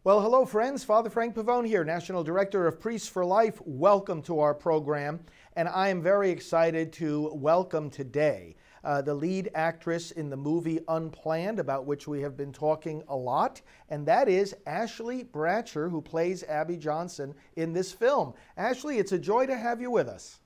Well, hello, friends. Father Frank Pavone here, National Director of Priests for Life. Welcome to our program. And I am very excited to welcome today the lead actress in the movie Unplanned, about which we have been talking a lot, and that is Ashley Bratcher, who plays Abby Johnson in this film. Ashley, it's a joy to have you with us.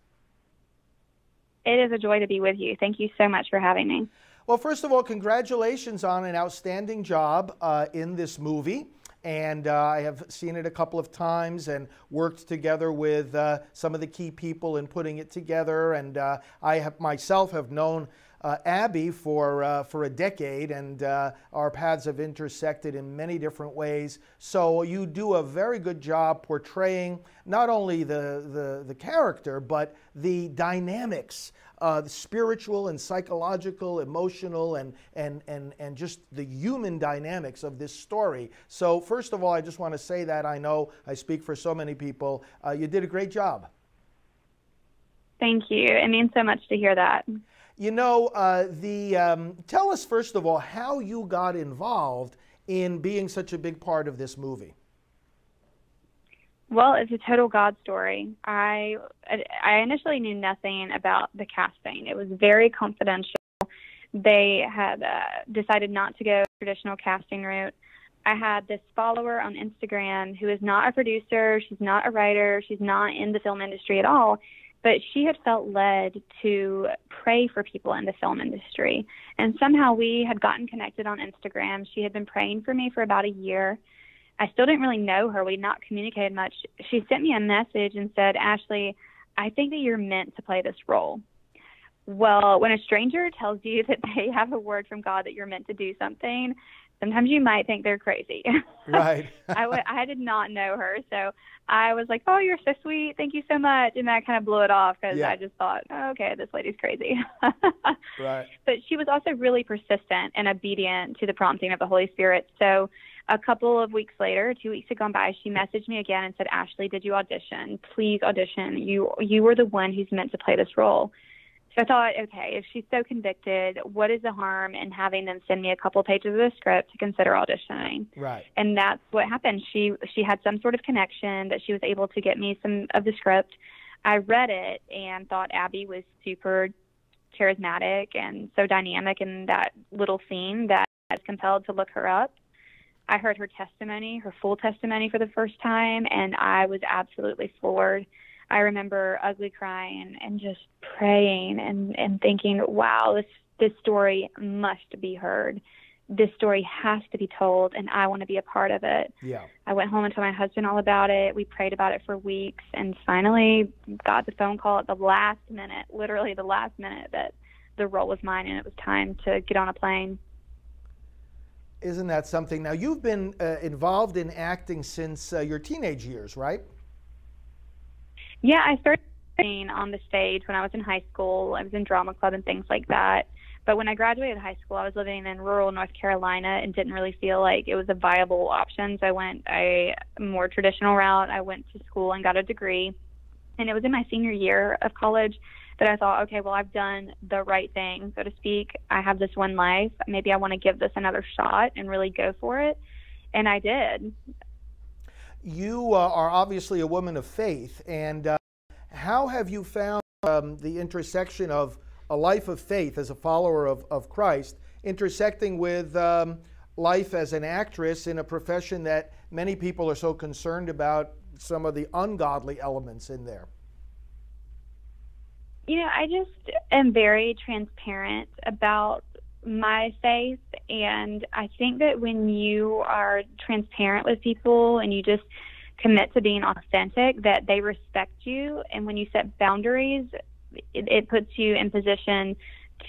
It is a joy to be with you. Thank you so much for having me. Well, first of all, congratulations on an outstanding job in this movie. And I have seen it a couple of times and worked together with some of the key people in putting it together. And I have myself have known Abby for a decade, and our paths have intersected in many different ways. So you do a very good job portraying not only the character, but the dynamics, the spiritual and psychological, emotional, and just the human dynamics of this story. So first of all, I just want to say that I know I speak for so many people. You did a great job. Thank you. It means so much to hear that. You know, tell us first of all how you got involved in being such a big part of this movie. Well, it's a total God story. I initially knew nothing about the casting. It was very confidential. They had decided not to go traditional casting route. I had this follower on Instagram who is not a producer, she's not a writer, she's not in the film industry at all, but she had felt led to pray for people in the film industry. And somehow we had gotten connected on Instagram. She had been praying for me for about a year. I still didn't really know her. We'd not communicated much. She sent me a message and said, "Ashley, I think that you're meant to play this role." Well, when a stranger tells you that they have a word from God that you're meant to do something, sometimes you might think they're crazy. Right. I did not know her, so I was like, "Oh, you're so sweet. Thank you so much." And I kind of blew it off because I just thought, oh, okay, this lady's crazy. Right. But she was also really persistent and obedient to the prompting of the Holy Spirit. So a couple of weeks later, 2 weeks had gone by, she messaged me again and said, "Ashley, did you audition? Please audition. You were the one who's meant to play this role." So I thought, okay, if she's so convicted, what is the harm in having them send me a couple pages of the script to consider auditioning? Right. And that's what happened. She had some sort of connection that she was able to get me some of the script. I read it and thought Abby was super charismatic and so dynamic in that little scene that I was compelled to look her up. I heard her testimony, her full testimony for the first time, and I was absolutely floored. I remember ugly crying and just praying and thinking, wow, this story must be heard. This story has to be told, and I want to be a part of it. Yeah. I went home and told my husband all about it. We prayed about it for weeks and finally got the phone call at the last minute, literally the last minute, that the role was mine and it was time to get on a plane. Isn't that something? Now, you've been involved in acting since your teenage years, right? Yeah, I started acting on the stage when I was in high school. I was in drama club and things like that. But when I graduated high school, I was living in rural North Carolina and didn't really feel like it was a viable option. So I went a more traditional route. I went to school and got a degree. And it was in my senior year of college that I thought, okay, well, I've done the right thing, so to speak. I have this one life. Maybe I want to give this another shot and really go for it. And I did. You are obviously a woman of faith. And how have you found the intersection of a life of faith as a follower of Christ intersecting with life as an actress in a profession that many people are so concerned about some of the ungodly elements in there? You know, I just am very transparent about my faith, and I think that when you are transparent with people and you just commit to being authentic, that they respect you, and when you set boundaries, it puts you in position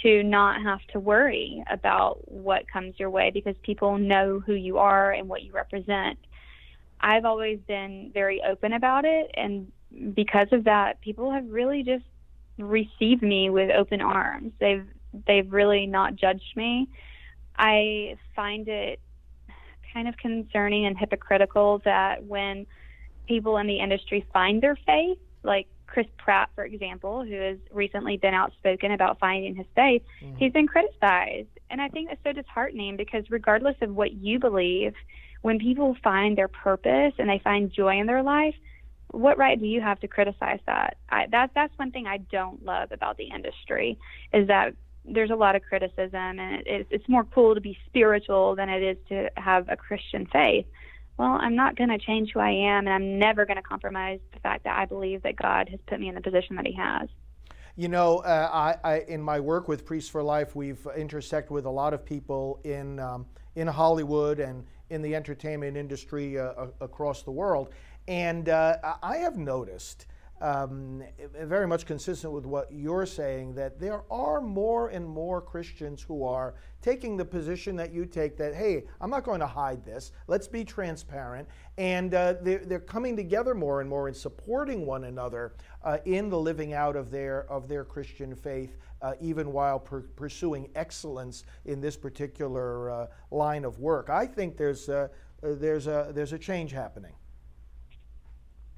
to not have to worry about what comes your way because people know who you are and what you represent. I've always been very open about it, and because of that, people have really just received me with open arms. They've really not judged me. I find it kind of concerning and hypocritical that when people in the industry find their faith, like Chris Pratt, for example, who has recently been outspoken about finding his faith, he's been criticized. And I think that's so disheartening because regardless of what you believe, when people find their purpose and they find joy in their life, what right do you have to criticize that? That's one thing I don't love about the industry, is that there's a lot of criticism, and it's more cool to be spiritual than it is to have a Christian faith. Well, I'm not going to change who I am, and I'm never going to compromise the fact that I believe that God has put me in the position that he has. You know, I in my work with Priests for Life, we've intersected with a lot of people in Hollywood and in the entertainment industry across the world. And I have noticed, very much consistent with what you're saying, that there are more and more Christians who are taking the position that you take, that, hey, I'm not going to hide this. Let's be transparent. And they're coming together more and more and supporting one another in the living out of their Christian faith, even while pursuing excellence in this particular line of work. I think there's a change happening.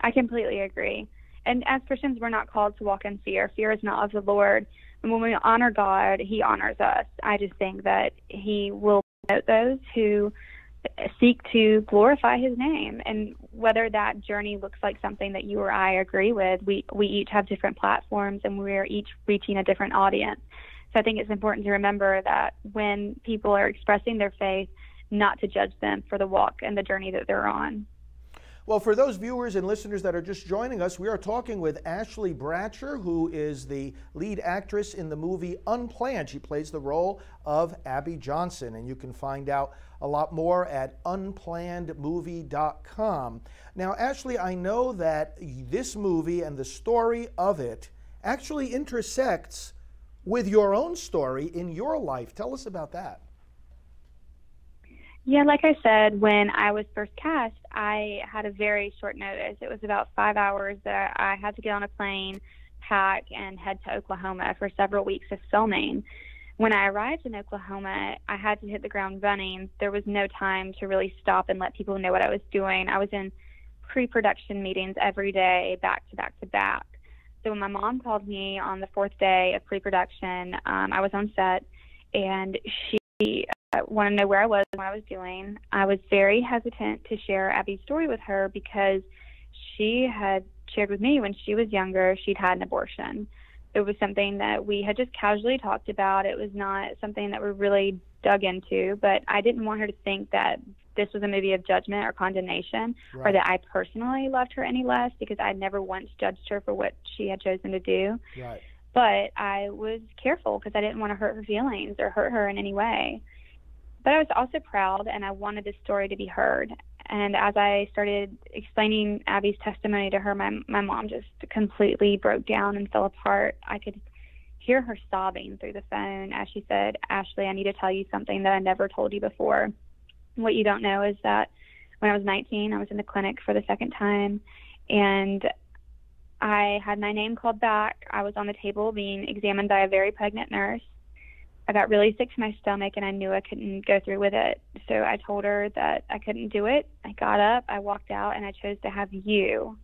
I completely agree. And as Christians, we're not called to walk in fear. Fear is not of the Lord. And when we honor God, he honors us. I just think that he will promote those who seek to glorify his name. And whether that journey looks like something that you or I agree with, we each have different platforms, and we're each reaching a different audience. So I think it's important to remember that when people are expressing their faith, not to judge them for the walk and the journey that they're on. Well, for those viewers and listeners that are just joining us, we are talking with Ashley Bratcher, who is the lead actress in the movie Unplanned. She plays the role of Abby Johnson, and you can find out a lot more at unplannedmovie.com. Now, Ashley, I know that this movie and the story of it actually intersects with your own story in your life. Tell us about that. Yeah, like I said, when I was first cast, I had a very short notice. It was about 5 hours that I had to get on a plane, pack, and head to Oklahoma for several weeks of filming. When I arrived in Oklahoma, I had to hit the ground running. There was no time to really stop and let people know what I was doing. I was in pre-production meetings every day, back to back to back. So when my mom called me on the 4th day of pre-production, I was on set, and she wanted to know where I was and what I was doing. I was very hesitant to share Abby's story with her because she had shared with me when she was younger she'd had an abortion. It was something that we had just casually talked about. It was not something that we really dug into, but I didn't want her to think that this was a movie of judgment or condemnation, right, or that I personally loved her any less, because I never once judged her for what she had chosen to do. Right. But I was careful because I didn't want to hurt her feelings or hurt her in any way. But I was also proud, and I wanted this story to be heard. And as I started explaining Abby's testimony to her, my mom just completely broke down and fell apart. I could hear her sobbing through the phone as she said, "Ashley, I need to tell you something that I never told you before. What you don't know is that when I was 19, I was in the clinic for the second time, and I had my name called back. I was on the table being examined by a very pregnant nurse. I got really sick to my stomach, and I knew I couldn't go through with it. So I told her that I couldn't do it. I got up, I walked out, and I chose to have you."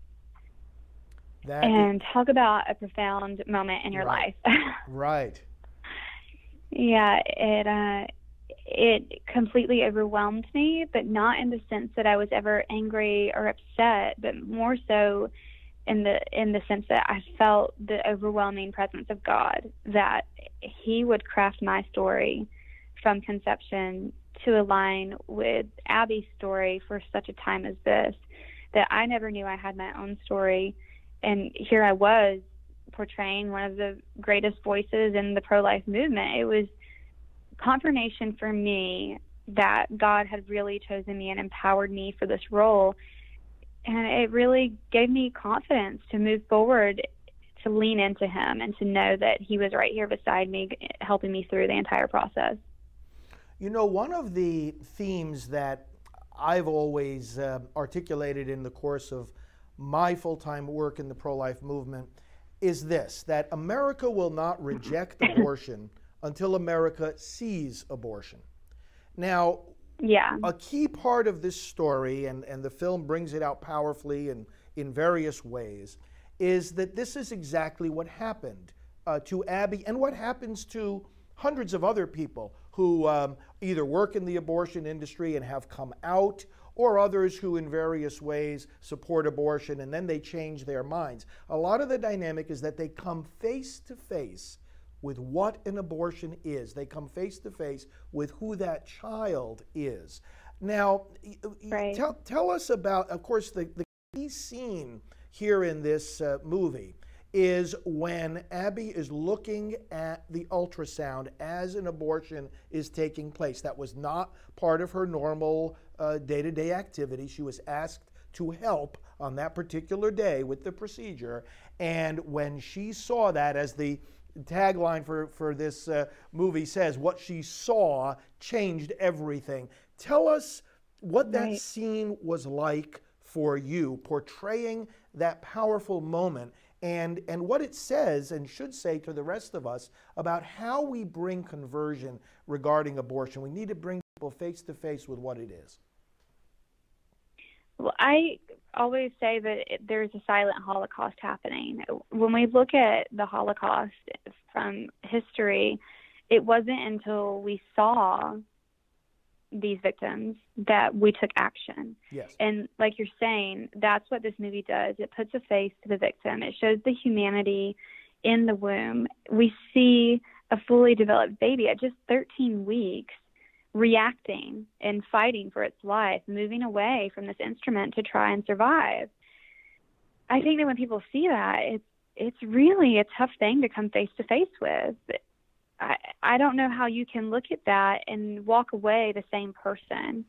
And talk about a profound moment in your life. Right. Yeah, it completely overwhelmed me, but not in the sense that I was ever angry or upset, but more so in the sense that I felt the overwhelming presence of God, that he would craft my story from conception to align with Abby's story for such a time as this, that I never knew I had my own story. And here I was portraying one of the greatest voices in the pro-life movement. It was confirmation for me that God had really chosen me and empowered me for this role. And it really gave me confidence to move forward, to lean into him, and to know that he was right here beside me, helping me through the entire process. You know, one of the themes that I've always articulated in the course of my full-time work in the pro-life movement is this, that America will not reject abortion until America sees abortion. Now, yeah, a key part of this story, and the film brings it out powerfully and in various ways, is that this is exactly what happened to Abby, and what happens to hundreds of other people who either work in the abortion industry and have come out, or others who in various ways support abortion and then they change their minds. A lot of the dynamic is that they come face to face with what an abortion is. They come face to face with who that child is. Now, Right. tell us about, of course, the key scene here in this movie is when Abby is looking at the ultrasound as an abortion is taking place. That was not part of her normal day-to-day activity. She was asked to help on that particular day with the procedure. And when she saw that, as the tagline for this movie says, what she saw changed everything. Tell us what that Right. scene was like for you, portraying that powerful moment, and what it says and should say to the rest of us about how we bring conversion regarding abortion. We need to bring people face to face with what it is. Well, I always say that there's a silent Holocaust happening. When we look at the Holocaust from history, it wasn't until we saw these victims that we took action. Yes. And like you're saying, that's what this movie does. It puts a face to the victim. It shows the humanity in the womb. We see a fully developed baby at just 13 weeks reacting and fighting for its life, moving away from this instrument to try and survive. I think that when people see that, it's really a tough thing to come face to face with. I don't know how you can look at that and walk away the same person.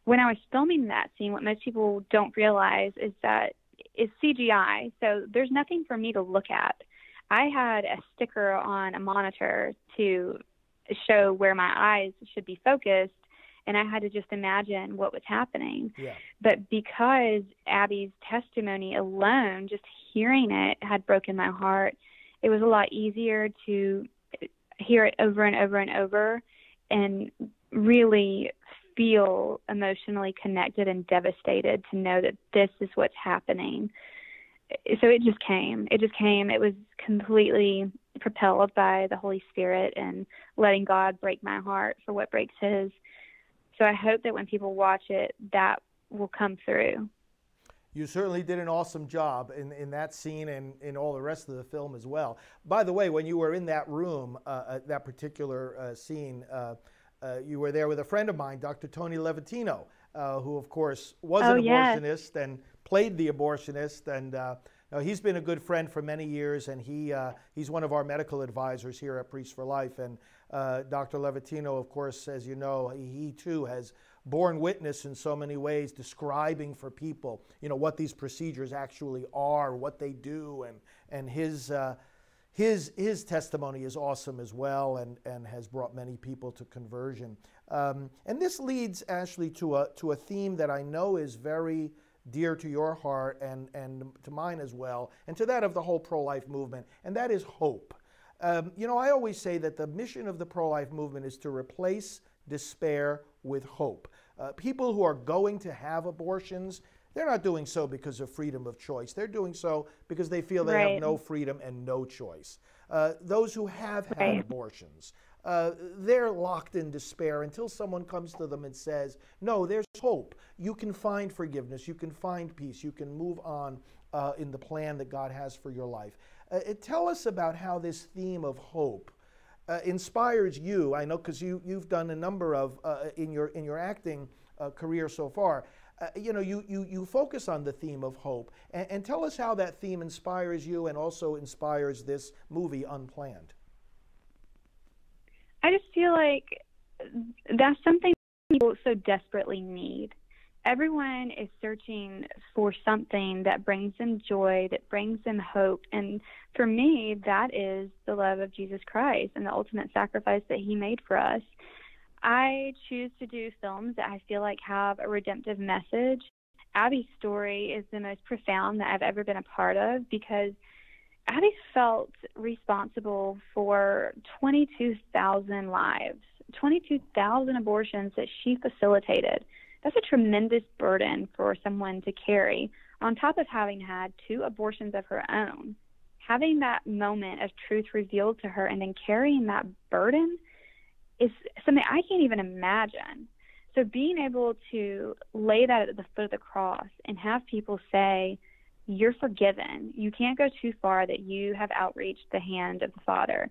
When I was filming that scene, what most people don't realize is that it's CGI, so there's nothing for me to look at. I had a sticker on a monitor to show where my eyes should be focused, and I had to just imagine what was happening. Yeah. But because Abby's testimony alone, just hearing it, had broken my heart, it was a lot easier to hear it over and over and over and really feel emotionally connected and devastated to know that this is what's happening. So it just came. It was completely propelled by the Holy Spirit and letting God break my heart for what breaks his. So I hope that when people watch it, that will come through. You certainly did an awesome job in that scene and in all the rest of the film as well. By the way, when you were in that room, that particular scene, you were there with a friend of mine, Dr. Tony Levatino, who, of course, was an abortionist and played the abortionist. And he's been a good friend for many years, and he's one of our medical advisors here at Priests for Life. And Dr. Levatino, of course, as you know, he too has borne witness in so many ways, describing for people, what these procedures actually are, what they do, and his testimony is awesome as well, and has brought many people to conversion. And this leads, Ashley, to a theme that I know is very dear to your heart and to mine as well, and to that of the whole pro-life movement, and that is hope. I always say that the mission of the pro-life movement is to replace despair with hope. People who are going to have abortions, they're not doing so because of freedom of choice. They're doing so because they feel they have no freedom and no choice. Those who have had abortions, they're locked in despair until someone comes to them and says, no, there's hope. You can find forgiveness. You can find peace. You can move on in the plan that God has for your life. Tell us about how this theme of hope inspires you. I know because you've done a number of, in your acting career so far, you focus on the theme of hope. And tell us how that theme inspires you and also inspires this movie, Unplanned. I just feel like that's something people so desperately need. Everyone is searching for something that brings them joy, that brings them hope. And for me, that is the love of Jesus Christ and the ultimate sacrifice that he made for us. I choose to do films that I feel like have a redemptive message. Abby's story is the most profound that I've ever been a part of, because Abby felt responsible for 22,000 lives, 22,000 abortions that she facilitated. That's a tremendous burden for someone to carry, on top of having had 2 abortions of her own. Having that moment of truth revealed to her and then carrying that burden, is something I can't even imagine. So being able to lay that at the foot of the cross and have people say, you're forgiven, you can't go too far, that you have outreached the hand of the Father,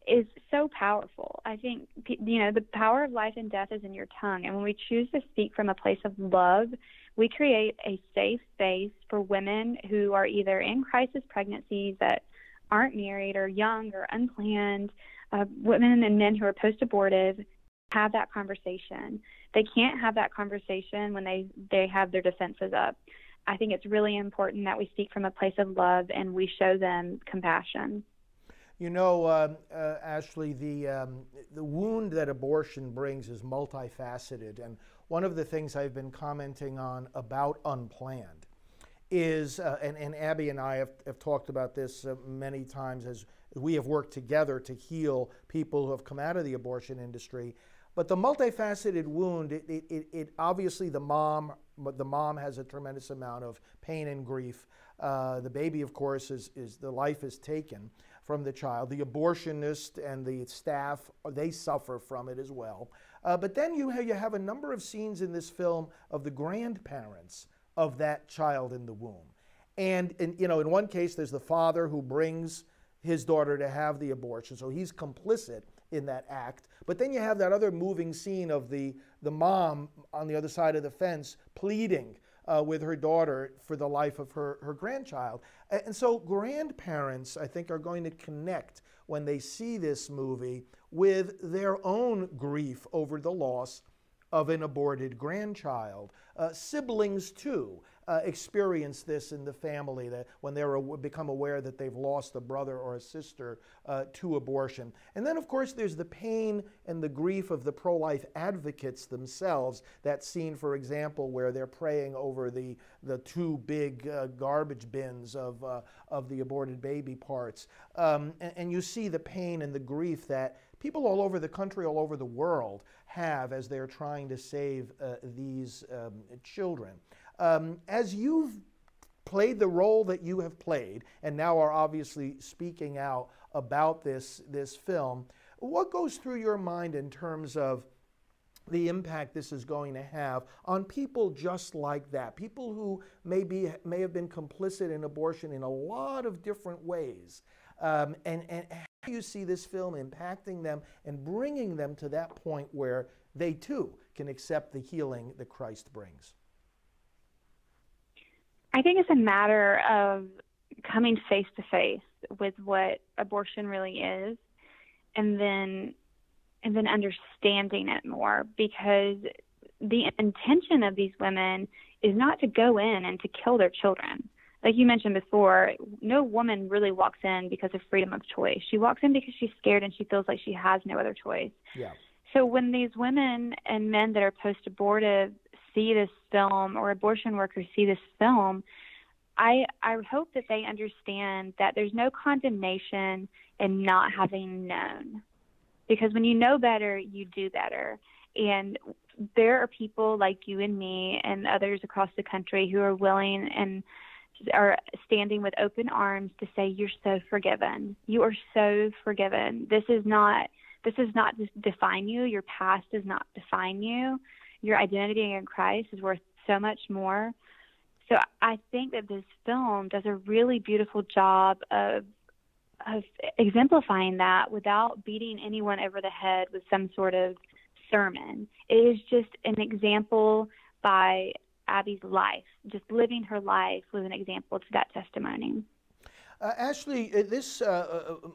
is so powerful. I think, the power of life and death is in your tongue. And when we choose to speak from a place of love, we create a safe space for women who are either in crisis pregnancies, that aren't married, or young or unplanned, women and men who are post-abortive, have that conversation. They can't have that conversation when they have their defenses up. I think it's really important that we speak from a place of love and we show them compassion. Ashley, the wound that abortion brings is multifaceted, and one of the things I've been commenting on about Unplanned is, and Abby and I have talked about this many times as we have worked together to heal people who have come out of the abortion industry, but the multifaceted wound, it obviously the mom has a tremendous amount of pain and grief. The baby, of course, the life is taken from the child. The abortionist and the staff, they suffer from it as well. But then you have a number of scenes in this film of the grandparents of that child in the womb. And in one case, there's the father who brings his daughter to have the abortion, so he's complicit in that act. But then you have that other moving scene of the mom on the other side of the fence pleading with her daughter for the life of her grandchild. And so grandparents, I think, are going to connect when they see this movie with their own grief over the loss of an aborted grandchild. Siblings, too, experience this in the family, that when they become aware that they've lost a brother or a sister to abortion. And then, of course, there's the pain and the grief of the pro-life advocates themselves. That scene, for example, where they're praying over the two big garbage bins of the aborted baby parts. And you see the pain and the grief that people all over the country, all over the world, have as they're trying to save these children. As you've played the role that you have played, and now are obviously speaking out about this film, what goes through your mind in terms of the impact this is going to have on people just like that, people who may have been complicit in abortion in a lot of different ways, and how do you see this film impacting them and bringing them to that point where they too can accept the healing that Christ brings? I think it's a matter of coming face to face with what abortion really is, and then understanding it more, because the intention of these women is not to go in and to kill their children. Like you mentioned before, no woman really walks in because of freedom of choice. She walks in because she's scared and she feels like she has no other choice. Yeah. So when these women and men that are post-abortive see this film, or abortion workers see this film, I hope that they understand that there's no condemnation in not having known. Because when you know better, you do better. And there are people like you and me and others across the country who are willing and are standing with open arms to say, you're so forgiven. You are so forgiven. This does not define you. Your past does not define you. Your identity in Christ is worth so much more. So I think that this film does a really beautiful job of exemplifying that without beating anyone over the head with some sort of sermon. It is just an example by Abby's life. Just living her life was an example to that testimony. Ashley, this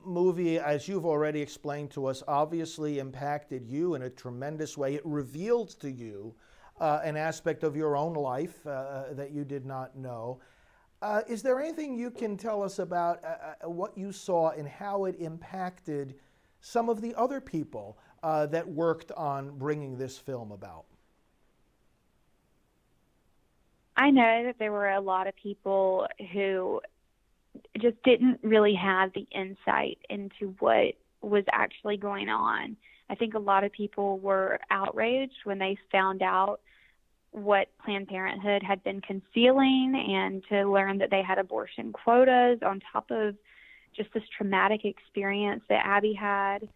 movie, as you've already explained to us, obviously impacted you in a tremendous way. It revealed to you an aspect of your own life that you did not know. Is there anything you can tell us about what you saw and how it impacted some of the other people that worked on bringing this film about? I know that there were a lot of people who just didn't really have the insight into what was actually going on. I think a lot of people were outraged when they found out what Planned Parenthood had been concealing, and to learn that they had abortion quotas on top of just this traumatic experience that Abby had.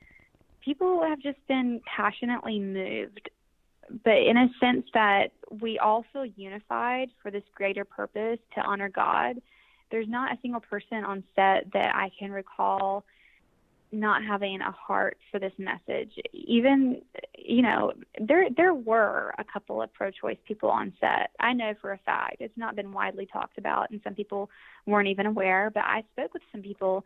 people have just been passionately moved, but in a sense that we all feel unified for this greater purpose to honor God. There's not a single person on set that I can recall not having a heart for this message. Even, there were a couple of pro-choice people on set. I know for a fact. It's not been widely talked about, and some people weren't even aware, but I spoke with some people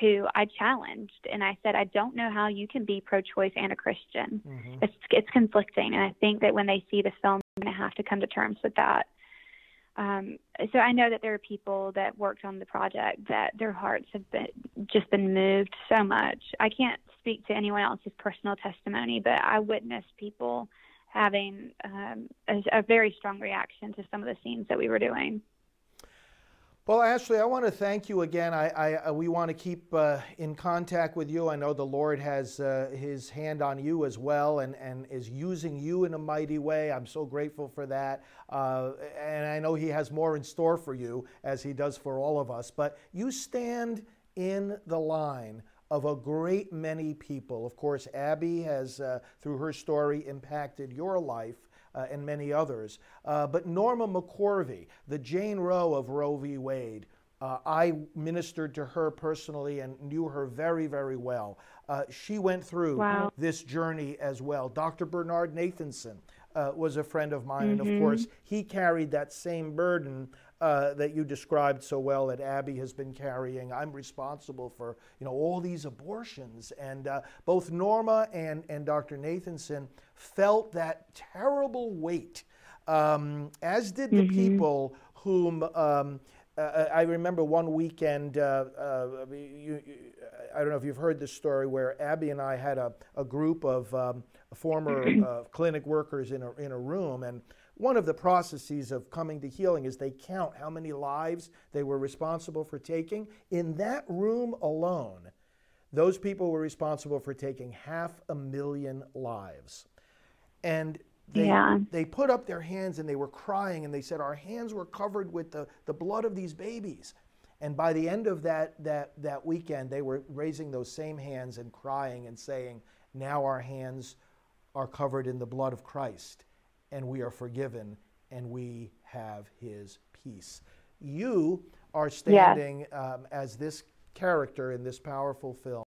who I challenged, and I said, I don't know how you can be pro-choice and a Christian. Mm-hmm. It's conflicting, and I think that when they see the film, they're going to have to come to terms with that. So I know that there are people that worked on the project that their hearts have been moved so much. I can't speak to anyone else's personal testimony, but I witnessed people having a very strong reaction to some of the scenes that we were doing. Well, Ashley, I want to thank you again. We want to keep in contact with you. I know the Lord has his hand on you as well and is using you in a mighty way. I'm so grateful for that. And I know he has more in store for you, as he does for all of us. But you stand in the line of a great many people. Of course, Abby has, through her story, impacted your life. And many others. But Norma McCorvey, the Jane Roe of Roe v. Wade, I ministered to her personally and knew her very, very well. She went through this journey as well. Dr. Bernard Nathanson was a friend of mine, and of course, he carried that same burden that you described so well that Abby has been carrying. I'm responsible for all these abortions, and both Norma and Dr. Nathanson felt that terrible weight, as did the people whom I remember one weekend. I don't know if you've heard this story, where Abby and I had a group of former clinic workers in a room, and one of the processes of coming to healing is they count how many lives they were responsible for taking. In that room alone, those people were responsible for taking 500,000 lives. And they put up their hands and they were crying, and they said, our hands were covered with the blood of these babies. And by the end of that weekend, they were raising those same hands and crying and saying, now our hands are covered in the blood of Christ, and we are forgiven, and we have his peace. You are standing as this character in this powerful film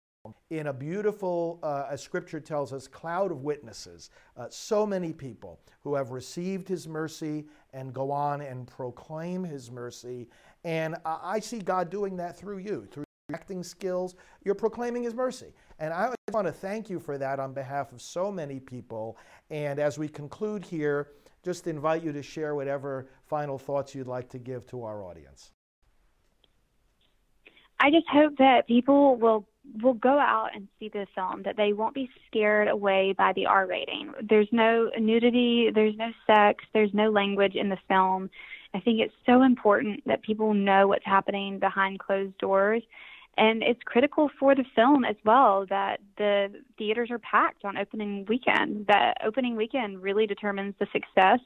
in a beautiful, as Scripture tells us, cloud of witnesses. So many people who have received his mercy and go on and proclaim his mercy. And I see God doing that through you, through your acting skills. You're proclaiming his mercy. And I want to thank you for that on behalf of so many people. And as we conclude here, just invite you to share whatever final thoughts you'd like to give to our audience. I just hope that people will go out and see the film, that they won't be scared away by the R rating. There's no nudity, there's no sex, there's no language in the film. I think it's so important that people know what's happening behind closed doors. And it's critical for the film as well that the theaters are packed on opening weekend. That opening weekend really determines the success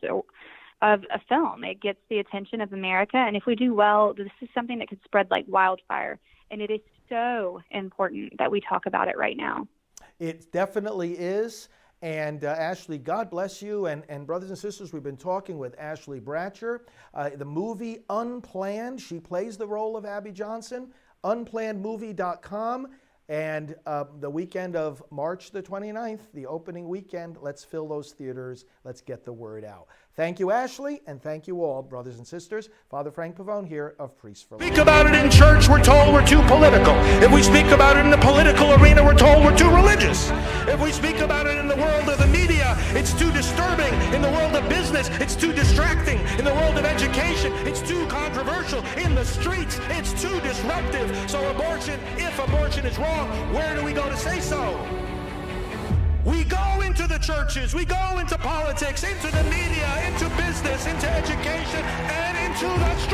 of a film. It gets the attention of America. And if we do well, this is something that could spread like wildfire. And it is so important that we talk about it right now. It definitely is. And Ashley, God bless you. And brothers and sisters, we've been talking with Ashley Bratcher. The movie Unplanned, she plays the role of Abby Johnson. Unplannedmovie.com. And the weekend of March the 29th, the opening weekend, let's fill those theaters. Let's get the word out. Thank you, Ashley, and thank you all, brothers and sisters. Father Frank Pavone here of Priests for Life. Speak about it in church, we're told we're too political. If we speak about it in the political arena, we're told we're too religious. If we speak about it in the world of the media, it's too disturbing. In the world of business, it's too distracting. In the world of education, it's too controversial. In the streets, it's too disruptive. So abortion, if abortion is wrong, where do we go to say so? We go into the churches, we go into politics, into the media, into business, into education, and into the streets.